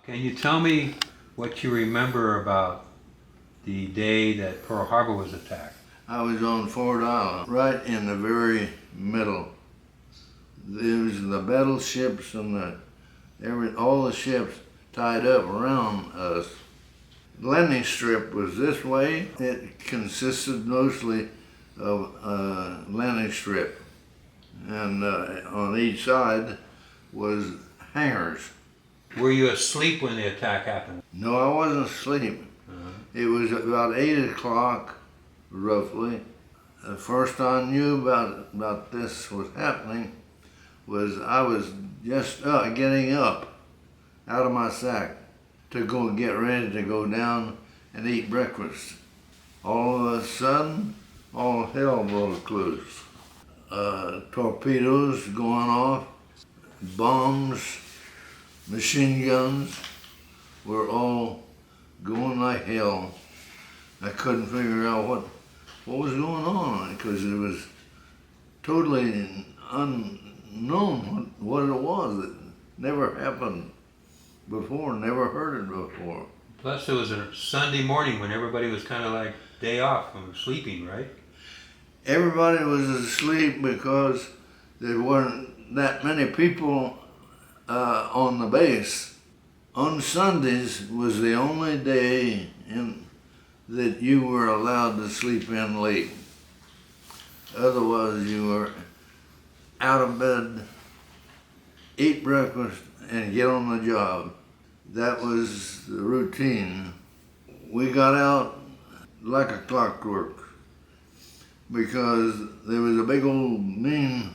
Can you tell me what you remember about the day that Pearl Harbor was attacked? I was on Ford Island, right in the very middle. There was the battleships and all the ships tied up around us. The landing strip was this way. It consisted mostly of a landing strip, and on each side was hangars. Were you asleep when the attack happened? No, I wasn't asleep. It was about 8 o'clock, roughly. The first I knew about this was happening was I was just getting up out of my sack to go get ready to go down and eat breakfast. All of a sudden, all hell broke loose. Torpedoes going off, bombs, machine guns were all going like hell. I couldn't figure out what was going on because it was totally unknown what it was. It never happened before, never heard it before. Plus it was a Sunday morning when everybody was kind of like day off from sleeping, right? Everybody was asleep because there weren't that many people on the base. On Sundays was the only day that you were allowed to sleep in late. Otherwise you were out of bed, eat breakfast, and get on the job. That was the routine. We got out like a clockwork because there was a big old mean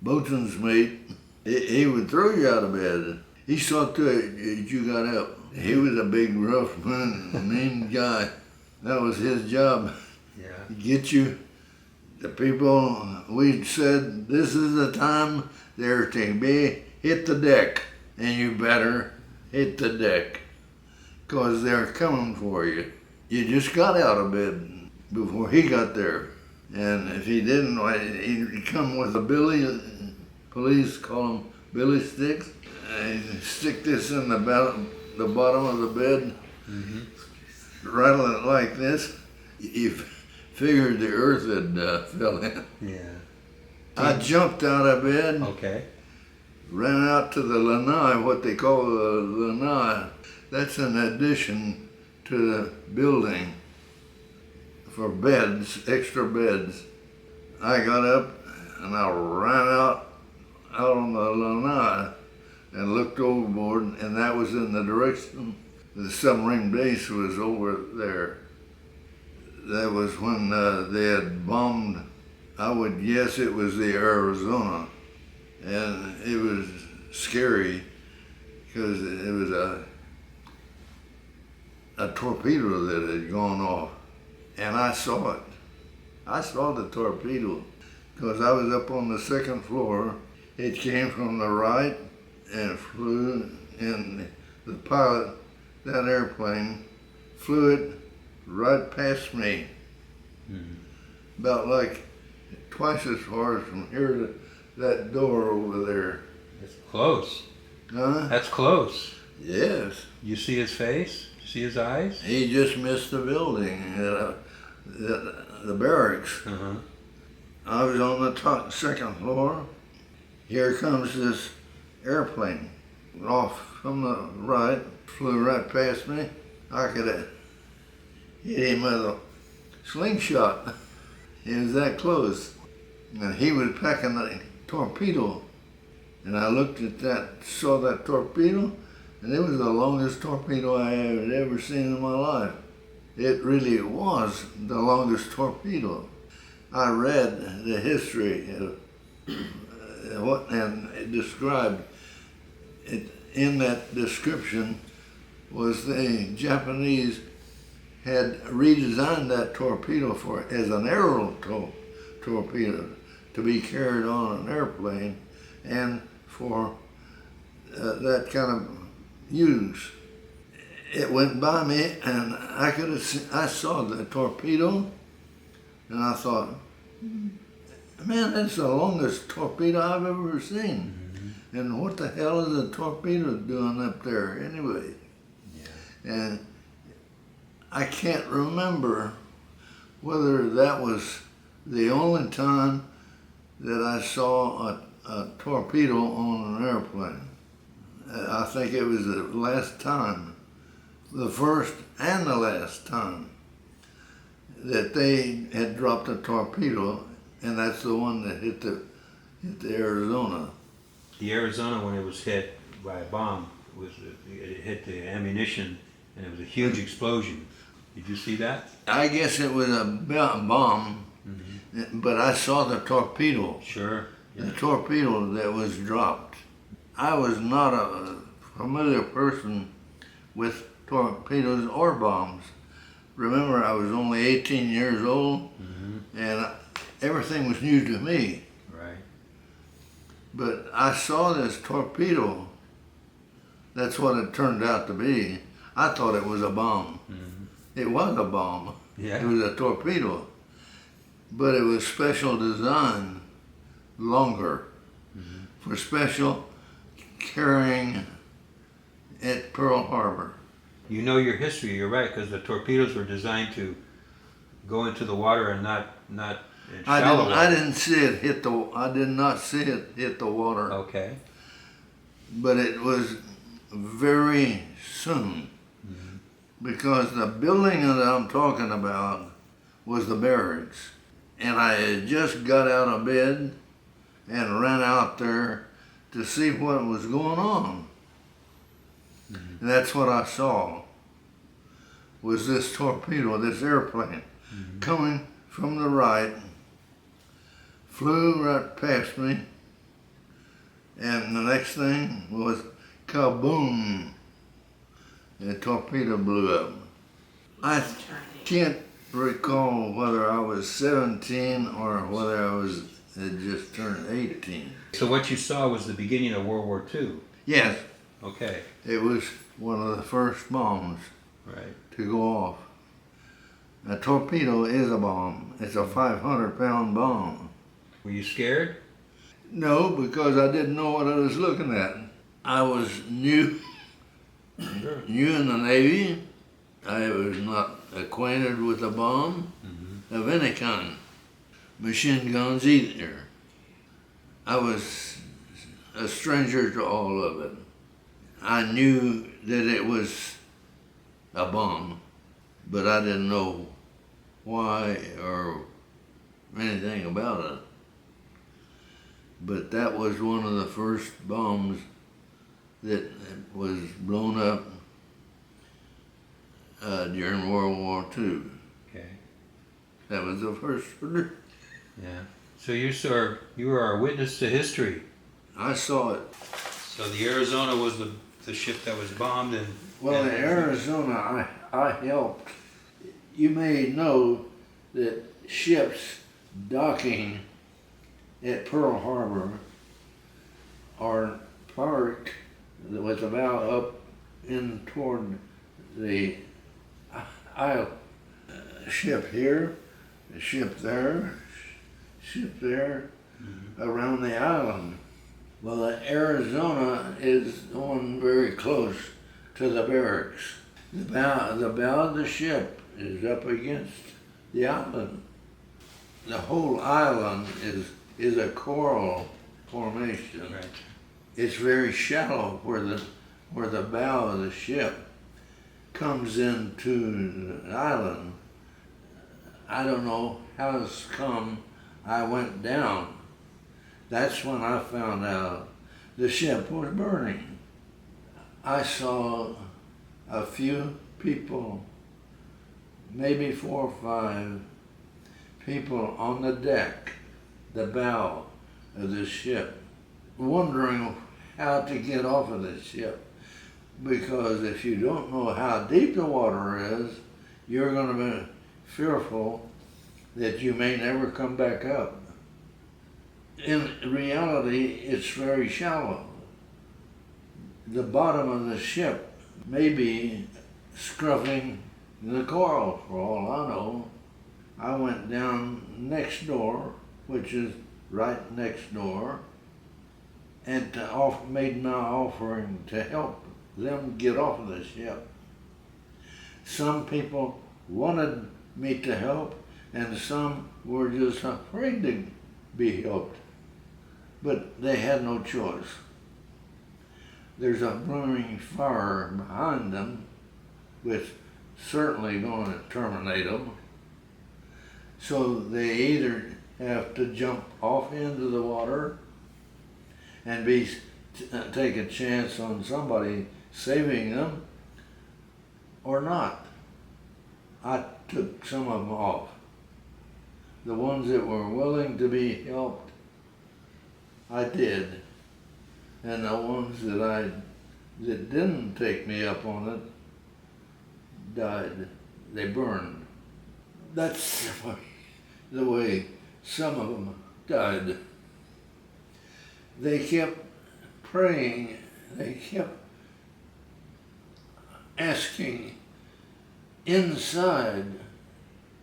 boatswain's mate. He would throw you out of bed. He saw to it that you got up. He was a big, rough, mean guy. That was his job. Yeah. Get you. The people, we said, this is the time they're to be, hit the deck. And you better hit the deck, because they're coming for you. You just got out of bed before he got there. And if he didn't, he'd come with a billy, police call them billy sticks, and he'd stick this in the bottom of the bed, rattle it like this. You figured the earth had fell in. Yeah. I jumped out of bed. Okay. Ran out to the lanai, what they call the lanai. That's an addition to the building for beds, extra beds. I got up and I ran out on the lanai and looked overboard, and that was in the direction the submarine base was over there. That was when they had bombed, I would guess it was the Arizona. And it was scary because it was a torpedo that had gone off. And I saw it. I saw the torpedo because I was up on the second floor. It came from the right and flew, and the pilot, that airplane, flew it right past me. About like twice as far as from here to that door over there. That's close. Huh? That's close. Yes. You see his face? You see his eyes? He just missed the building, the barracks. I was on the second floor. Here comes this airplane off from the right, flew right past me. I could have hit him with a slingshot. He was that close. And he was packing the torpedo. And I looked at that, saw that torpedo, and it was the longest torpedo I had ever seen in my life. It really was the longest torpedo. I read the history of and it described it. In that description was the Japanese had redesigned that torpedo as an aerial torpedo to be carried on an airplane and for that kind of use. It went by me and I saw the torpedo and I thought, man, that's the longest torpedo I've ever seen. And what the hell is a torpedo doing up there anyway? And I can't remember whether that was the only time that I saw a torpedo on an airplane. I think it was the last time, the first and the last time that they had dropped a torpedo, and that's the one that hit the Arizona. The Arizona, when it was hit by a bomb, it hit the ammunition, and it was a huge explosion. Did you see that? I guess it was a bomb, but I saw the torpedo. Sure. Yeah. The torpedo that was dropped. I was not a familiar person with torpedoes or bombs. Remember, I was only 18 years old, and everything was new to me. Right. But I saw this torpedo. That's what it turned out to be. I thought it was a bomb. It was a bomb. Yeah. It was a torpedo. But it was special design, longer, for special carrying at Pearl Harbor. You know your history. You're right, because the torpedoes were designed to go into the water and not in shallow water. I didn't see it hit the. I did not see it hit the water. Okay. But it was very soon, because the building that I'm talking about was the barracks, and I had just got out of bed and ran out there to see what was going on. And that's what I saw, was this torpedo, this airplane, coming from the right, flew right past me, and the next thing was kaboom, the torpedo blew up. I can't recall whether I was 17 or whether I had just turned 18. So what you saw was the beginning of World War II. Yes, Okay. it was one of the first bombs Right. to go off. A torpedo is a bomb. It's a 500-pound bomb. Were you scared? No, because I didn't know what I was looking at. I was new in the Navy. I was not acquainted with a bomb of any kind. Machine guns either. I was a stranger to all of it. I knew that it was a bomb, but I didn't know why or anything about it. But that was one of the first bombs that was blown up during World War II. Okay. That was the first one. Yeah. So you were a witness to history. I saw it. So the Arizona was the ship that was bombed, and Well, in Arizona, I helped. You may know that ships docking at Pearl Harbor are parked with the bow up in toward the aisle. Ship here, a ship there, around the island. Well, Arizona is on very close to the barracks. The bow of the ship is up against the island. The whole island is a coral formation. right. It's very shallow where the bow of the ship comes into the island. I don't know how it's come. I went down. That's when I found out the ship was burning. I saw a few people, maybe 4 or 5 people on the deck, the bow of the ship, wondering how to get off of the ship. Because if you don't know how deep the water is, you're going to be fearful that you may never come back up. In reality, it's very shallow. The bottom of the ship may be scruffing the coral, for all I know. I went down next door, which is right next door, and made my offering to help them get off of the ship. Some people wanted me to help, and some were just afraid to be helped. But they had no choice. There's a burning fire behind them, which certainly going to terminate them. So they either have to jump off into the water and take a chance on somebody saving them, or not. I took some of them off. The ones that were willing to be helped, I did. And the ones that didn't take me up on it died. They burned. That's the way some of them died. They kept praying, they kept asking inside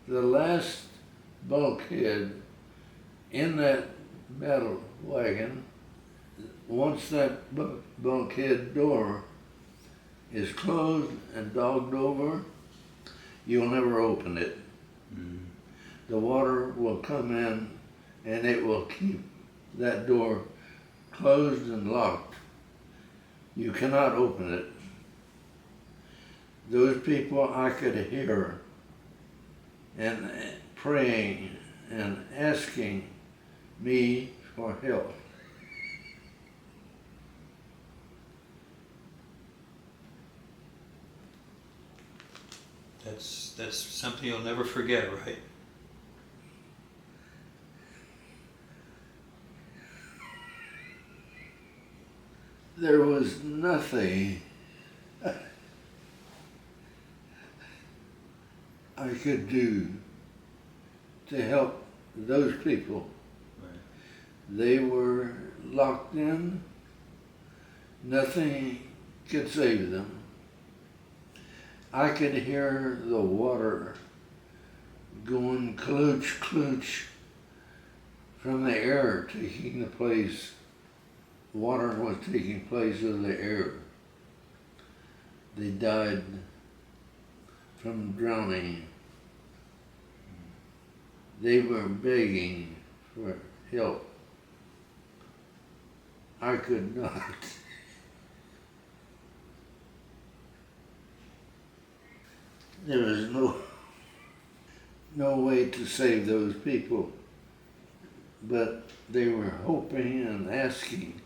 the last bulkhead in that battle wagon. Once that bulkhead door is closed and dogged over, you'll never open it. The water will come in and it will keep that door closed and locked. You cannot open it. Those people I could hear and praying and asking me for help. That's something you'll never forget, right? There was nothing I could do to help those people. Right. They were locked in. Nothing could save them. I could hear the water going klooch, klooch from the air, taking the place. Water was taking place of the air. They died from drowning. They were begging for help. I could not. There was no way to save those people, but they were hoping and asking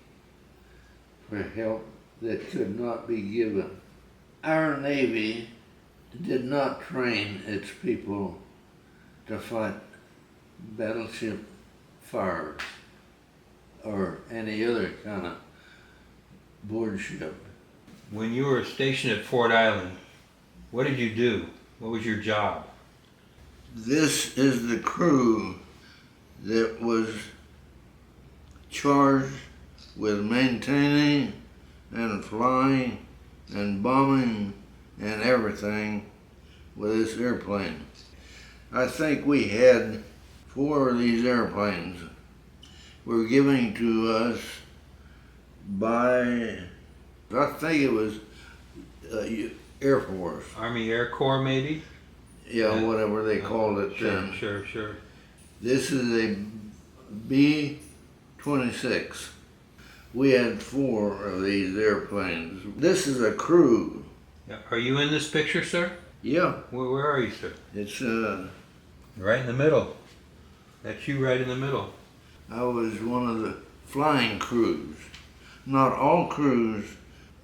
for help that could not be given. Our Navy did not train its people to fight battleship fires or any other kind of board ship. When you were stationed at Fort Island, what did you do? What was your job? This is the crew that was charged with maintaining and flying and bombing and everything with this airplane. I think we had 4 of these airplanes were given to us by, I think it was Air Force. Army Air Corps, maybe? Yeah, whatever they called it then. Sure. This is a B-26. We had 4 of these airplanes. This is a crew. Yeah. Are you in this picture, sir? Yeah, Where are you, sir? it's Right in the middle. That's you right in the middle. I was one of the flying crews. Not all crews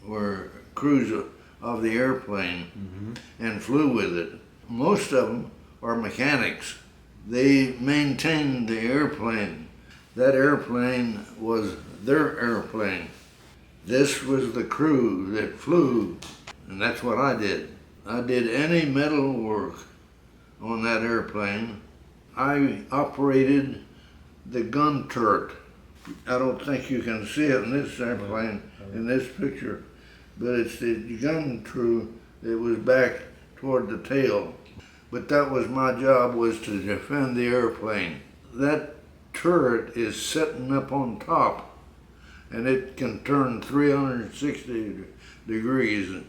were crews of the airplane and flew with it. Most of them are mechanics. They maintained the airplane. That airplane was their airplane. This was the crew that flew, and that's what I did. I did any metal work on that airplane. I operated the gun turret. I don't think you can see it in this airplane, in this picture, but it's the gun crew that was back toward the tail. But that was my job, was to defend the airplane. That turret is sitting up on top, and it can turn 360 degrees.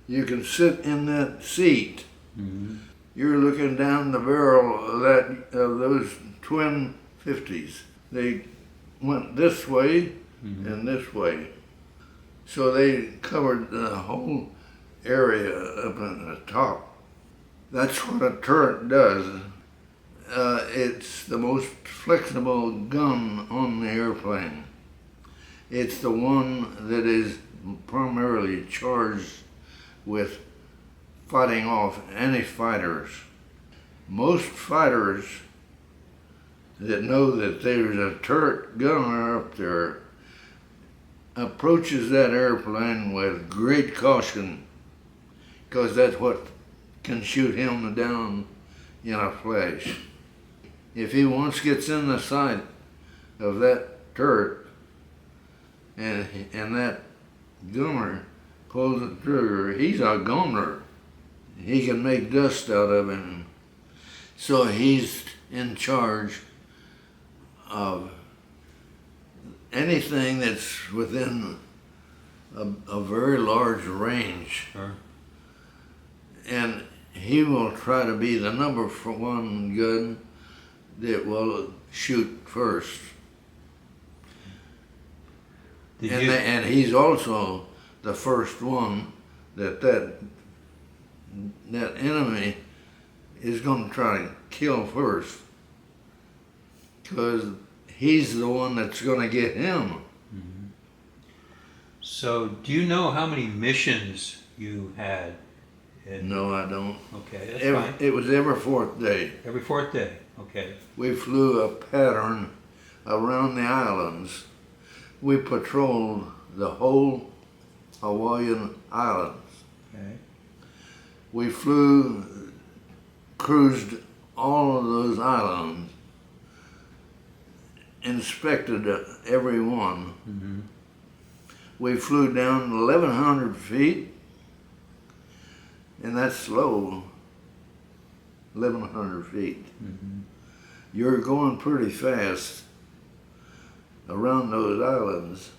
You can sit in that seat. Mm-hmm. You're looking down the barrel of those twin 50s. They went this way and this way. So they covered the whole area up in the top. That's what a turret does. It's the most flexible gun on the airplane. It's the one that is primarily charged with fighting off any fighters. Most fighters that know that there's a turret gunner up there approaches that airplane with great caution, because that's what can shoot him down in a flash. If he once gets in the sight of that turret and that gunner pulls the trigger, he's a goner. He can make dust out of him. So he's in charge of anything that's within a very large range. Sure. And he will try to be the number one gun that will shoot first. And he's also the first one that enemy is going to try to kill first, because he's the one that's going to get him. Mm-hmm. So, do you know how many missions you had? No, I don't. Okay, that's fine. It was every fourth day. Every fourth day, okay. We flew a pattern around the islands. We patrolled the whole Hawaiian Islands. Okay. We cruised all of those islands, inspected every one. Mm-hmm. We flew down 1,100 feet, and that's low, 1,100 feet. Mm-hmm. You're going pretty fast around those islands.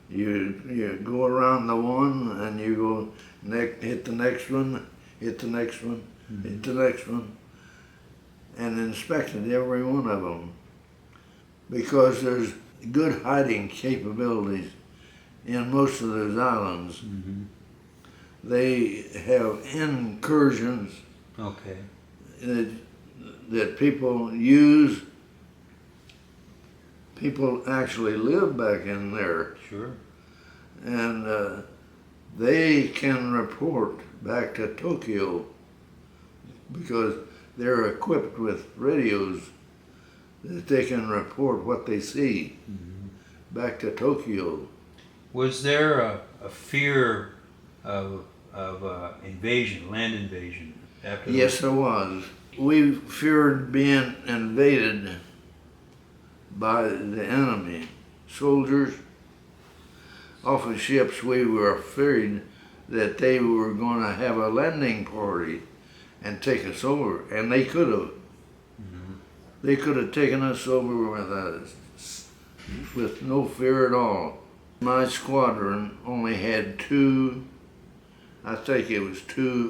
You go around the one, and you go hit the next one, hit the next one, mm-hmm. hit the next one, and inspected every one of them, because there's good hiding capabilities in most of those islands. Mm-hmm. They have incursions Okay. that people use. People actually live back in there, Sure. and they can report back to Tokyo, because they're equipped with radios that they can report what they see back to Tokyo. Was there a fear of invasion, land invasion, after? Yes, there was. We feared being invaded by the enemy. Soldiers off of ships, we were afraid that they were going to have a landing party and take us over, and they could have. Mm-hmm. They could have taken us over with no fear at all. My squadron only had two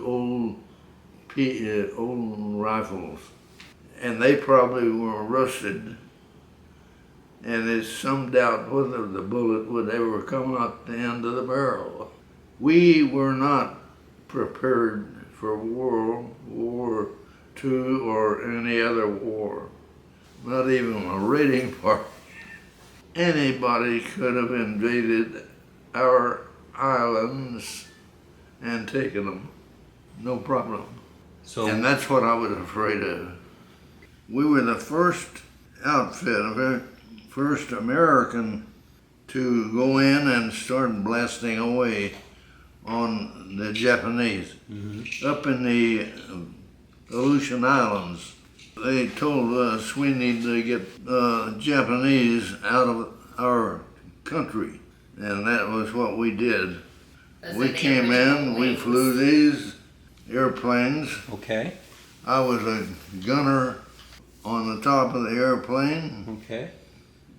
old rifles, and they probably were rusted, and there's some doubt whether the bullet would ever come out the end of the barrel. We were not prepared for World War II or any other war, not even a raiding party. Anybody could have invaded our islands and taken them, no problem. And that's what I was afraid of. We were the first outfit, first American to go in and start blasting away on the Japanese. Mm-hmm. Up in the Aleutian Islands, they told us we need to get Japanese out of our country, and that was what we did. We came in, we flew these airplanes. Okay. I was a gunner on the top of the airplane. Okay.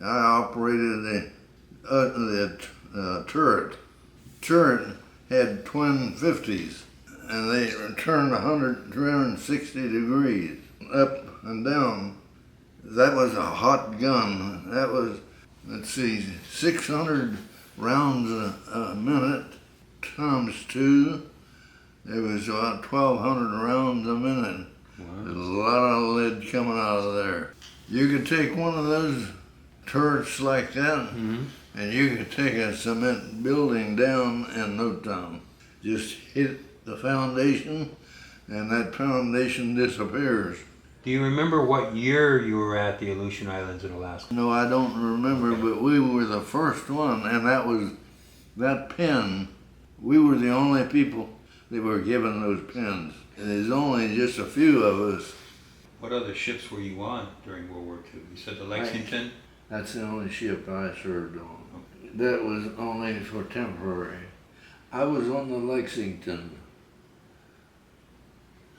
I operated the turret. Turret had twin 50s, and they turned 360 degrees up and down. That was a hot gun. That was, let's see, 600 rounds a minute times 2. It was about 1,200 rounds a minute. Wow. There's a lot of lead coming out of there. You could take one of those turrets like that, and you could take a cement building down in no time. Just hit the foundation, and that foundation disappears. Do you remember what year you were at the Aleutian Islands in Alaska? No, I don't remember, but we were the first one, and that was that pin. We were the only people that were given those pins. And there's only just a few of us. What other ships were you on during World War II? You said the Lexington? That's the only ship I served on. That was only for temporary. I was on the Lexington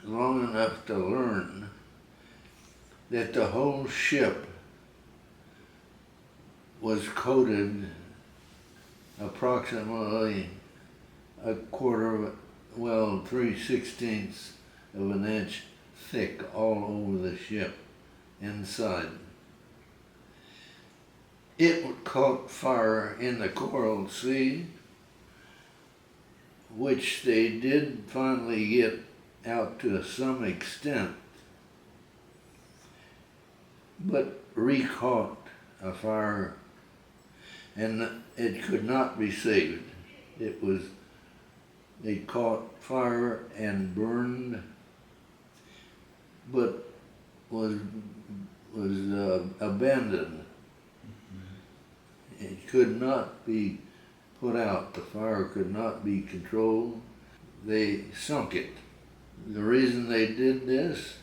long enough to learn that the whole ship was coated approximately a quarter of, 3/16 of an inch thick all over the ship inside. It caught fire in the Coral Sea, which they did finally get out to some extent, but re-caught a fire, and it could not be saved. It caught fire and burned, but was abandoned. It could not be put out. The fire could not be controlled. They sunk it. The reason they did this,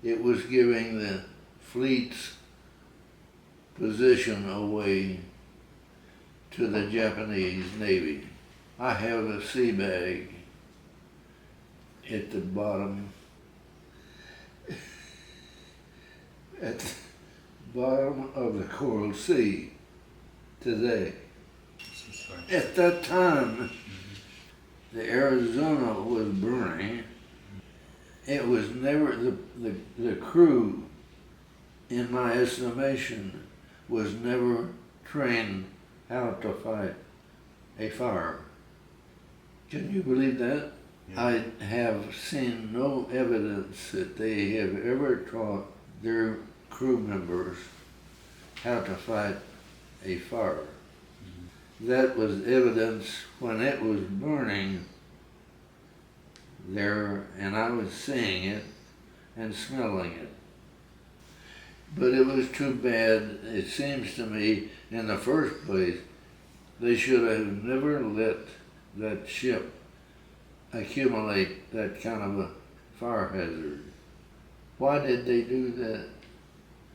it was giving the fleet's position away to the Japanese Navy. I have a sea bag at the bottom, of the Coral Sea today. At that time, the Arizona was burning. It was never, the crew, in my estimation, was never trained how to fight a fire. Can you believe that? Yeah. I have seen no evidence that they have ever taught their crew members how to fight a fire. That was evidence when it was burning there, and I was seeing it and smelling it. But it was too bad. It seems to me, in the first place, they should have never let that ship accumulate that kind of a fire hazard. Why did they do that?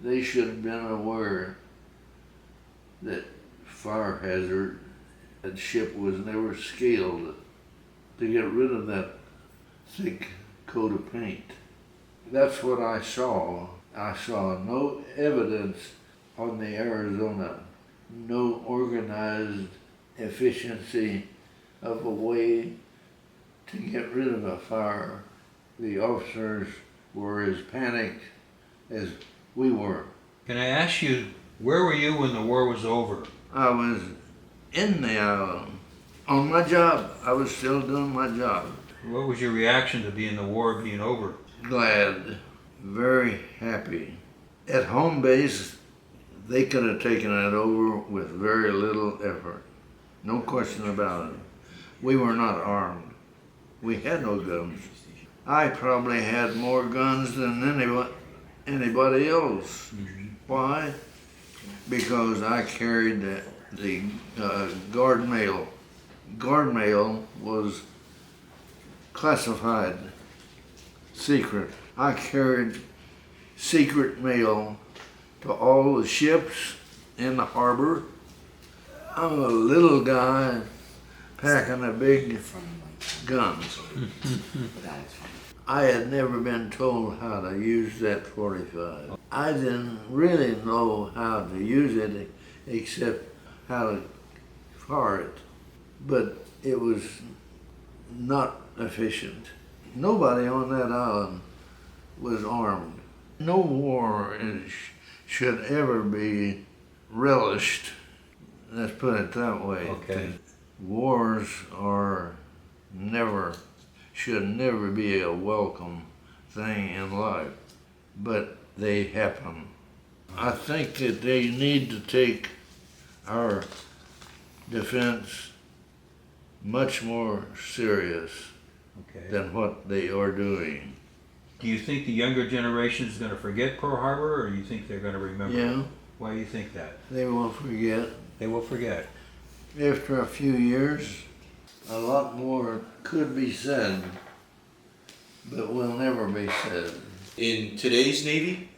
They should have been aware that fire hazard, that ship was never scaled to get rid of that thick coat of paint. That's what I saw. I saw no evidence on the Arizona, no organized efficiency of a way to get rid of a fire. The officers were as panicked as we were. Can I ask you, where were you when the war was over? I was in the island on my job. I was still doing my job. What was your reaction to being the war being over? Glad, very happy. At home base, they could have taken it over with very little effort. No question about it. We were not armed. We had no guns. I probably had more guns than anybody else. Why? Because I carried the guard mail. Guard mail was classified, secret. I carried secret mail to all the ships in the harbor. I'm a little guy packing a big gun. I had never been told how to use that 45. I didn't really know how to use it except how to fire it. But it was not efficient. Nobody on that island was armed. No war should ever be relished. Let's put it that way. Okay. Wars should never be a welcome thing in life, but they happen. I think that they need to take our defense much more serious Okay. than what they are doing. Do you think the younger generation is going to forget Pearl Harbor, or do you think they're going to remember? Yeah, Why do you think that? they will forget. They will forget. After a few years, a lot more could be said, but will never be said. In today's Navy,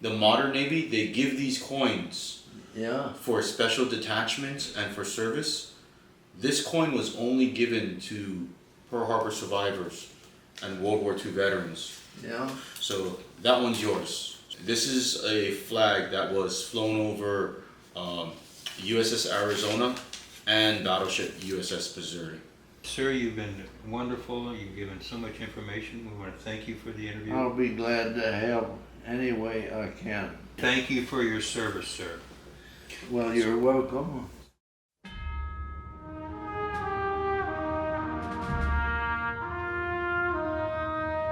the modern Navy, they give these coins Yeah, for special detachments and for service. This coin was only given to Pearl Harbor survivors and World War II veterans. yeah. So that one's yours. This is a flag that was flown over USS Arizona and battleship USS Missouri. Sir, you've been wonderful. You've given so much information. We want to thank you for the interview. I'll be glad to help any way I can. Thank you for your service, sir. Well, you're welcome.